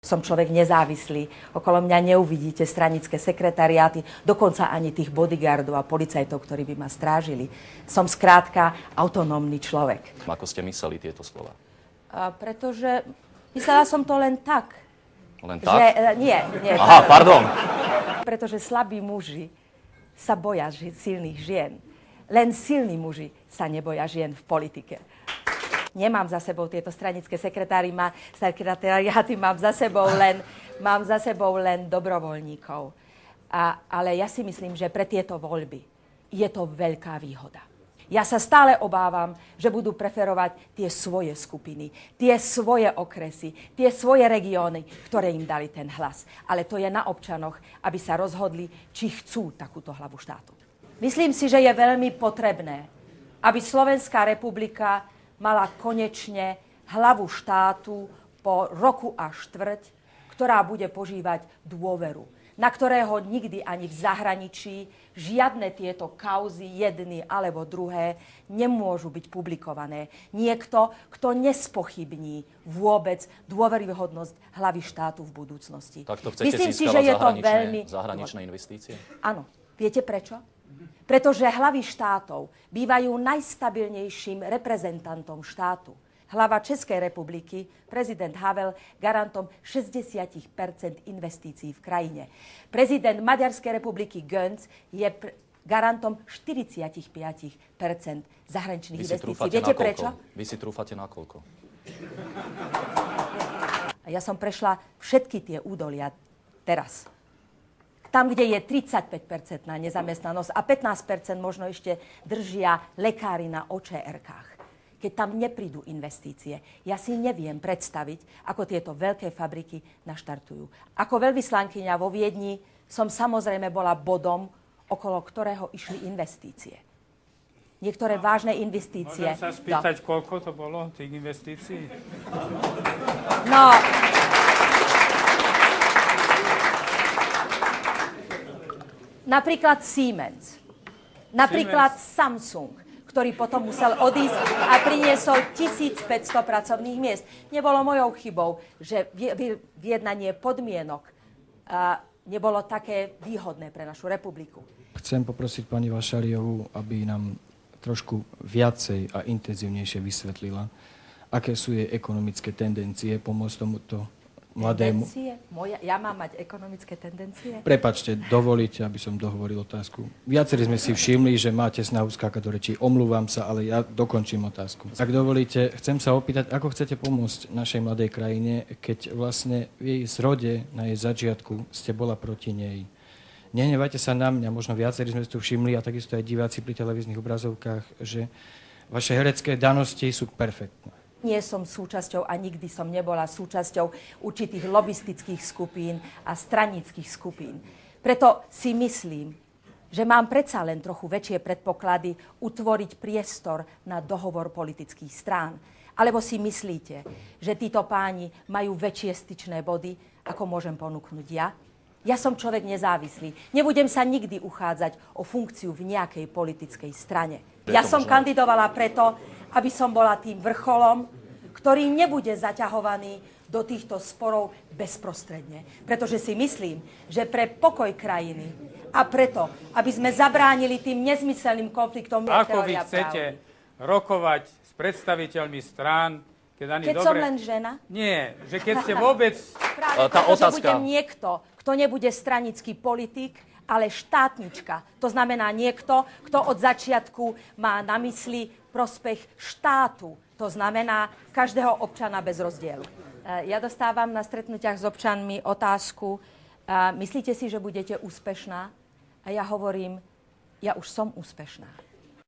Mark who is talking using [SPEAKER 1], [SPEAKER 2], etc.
[SPEAKER 1] Som človek nezávislý. Okolo mňa neuvidíte stranické sekretariáty, dokonca ani tých bodyguardov a policajtov, ktorí by ma strážili. Som skrátka autonómny človek.
[SPEAKER 2] Ako ste mysleli tieto slova?
[SPEAKER 1] Pretože myslela som to len tak.
[SPEAKER 2] Len tak?
[SPEAKER 1] Nie.
[SPEAKER 2] Aha, pardon.
[SPEAKER 1] Pretože slabí muži sa boja silných žien. Len silní muži sa neboja žien v politike. Nemám za sebou tieto stranické sekretariáty, mám za sebou len dobrovoľníkov. Ale ja si myslím, že pre tieto voľby je to veľká výhoda. Ja sa stále obávam, že budú preferovať tie svoje skupiny, tie svoje okresy, tie svoje regióny, ktoré im dali ten hlas. Ale to je na občanoch, aby sa rozhodli, či chcú takúto hlavu štátu. Myslím si, že je veľmi potrebné, aby Slovenská republika mala konečne hlavu štátu po roku a štvrť, ktorá bude požívať dôveru, na ktorého nikdy ani v zahraničí žiadne tieto kauzy, jedny alebo druhé, nemôžu byť publikované. Niekto, kto nespochybní vôbec dôveryhodnosť hlavy štátu v budúcnosti.
[SPEAKER 2] Tak to chcete získavať zahraničné investície?
[SPEAKER 1] Áno. Viete prečo? Pretože hlavy štátov bývajú najstabilnejším reprezentantom štátu. Hlava Českej republiky, prezident Havel, garantom 60% investícií v krajine. Prezident Maďarskej republiky Gönc je garantom 45% zahraničných investícií. Viete prečo?
[SPEAKER 2] Vy si trúfate na koľko?
[SPEAKER 1] Ja som prešla všetky tie údolia teraz. Tam, kde je 35% na nezamestnanosť a 15% možno ešte držia lekári na OČR-kách. Keď tam neprídu investície, ja si neviem predstaviť, ako tieto veľké fabriky naštartujú. Ako veľvyslankyňa vo Viedni som samozrejme bola bodom, okolo ktorého išli investície. Niektoré vážne investície.
[SPEAKER 3] Môžem sa spýtať, koľko to bolo, tých investícií?
[SPEAKER 1] No... Napríklad Siemens, napríklad Samsung, ktorý potom musel odísť a priniesol 1500 pracovných miest. Nebolo mojou chybou, že vyjednanie podmienok nebolo také výhodné pre našu republiku.
[SPEAKER 4] Chcem poprosiť pani Vašáriovú, aby nám trošku viacej a intenzívnejšie vysvetlila, aké sú jej ekonomické tendencie, pomôcť tomuto mladému.
[SPEAKER 1] Ja mám mať ekonomické tendencie?
[SPEAKER 4] Prepáčte, dovolíte, aby som dohovoril otázku. Viacerí sme si všimli, že máte snahu skákať do rečí. Omlúvam sa, ale ja dokončím otázku. Ak dovolíte, chcem sa opýtať, ako chcete pomôcť našej mladej krajine, keď vlastne v jej zrode, na jej začiatku, ste bola proti nej. Nehnevajte sa na mňa, možno viacerí sme si tu všimli, a takisto aj diváci pri televíznych obrazovkách, že vaše herecké danosti sú perfektné.
[SPEAKER 1] Nie som súčasťou a nikdy som nebola súčasťou určitých lobistických skupín a stranických skupín. Preto si myslím, že mám predsa len trochu väčšie predpoklady utvoriť priestor na dohovor politických strán. Alebo si myslíte, že títo páni majú väčšie styčné body, ako môžem ponúknuť ja? Ja som človek nezávislý. Nebudem sa nikdy uchádzať o funkciu v nejakej politickej strane. Ja som kandidovala preto, aby som bola tým vrcholom, ktorý nebude zaťahovaný do týchto sporov bezprostredne. Pretože si myslím, že pre pokoj krajiny a preto, aby sme zabránili tým nezmyselným konfliktom...
[SPEAKER 3] Ako vy chcete rokovať s predstaviteľmi strán,
[SPEAKER 1] keď som len žena?
[SPEAKER 3] Nie, že keď ste vôbec...
[SPEAKER 1] Práve preto, že budem niekto, kto nebude stranický politik, ale štátnička. To znamená niekto, kto od začiatku má na mysli prospech štátu. To znamená každého občana bez rozdielu. Ja dostávam na stretnutiach s občanmi otázku, myslíte si, že budete úspešná? A ja hovorím, ja už som úspešná.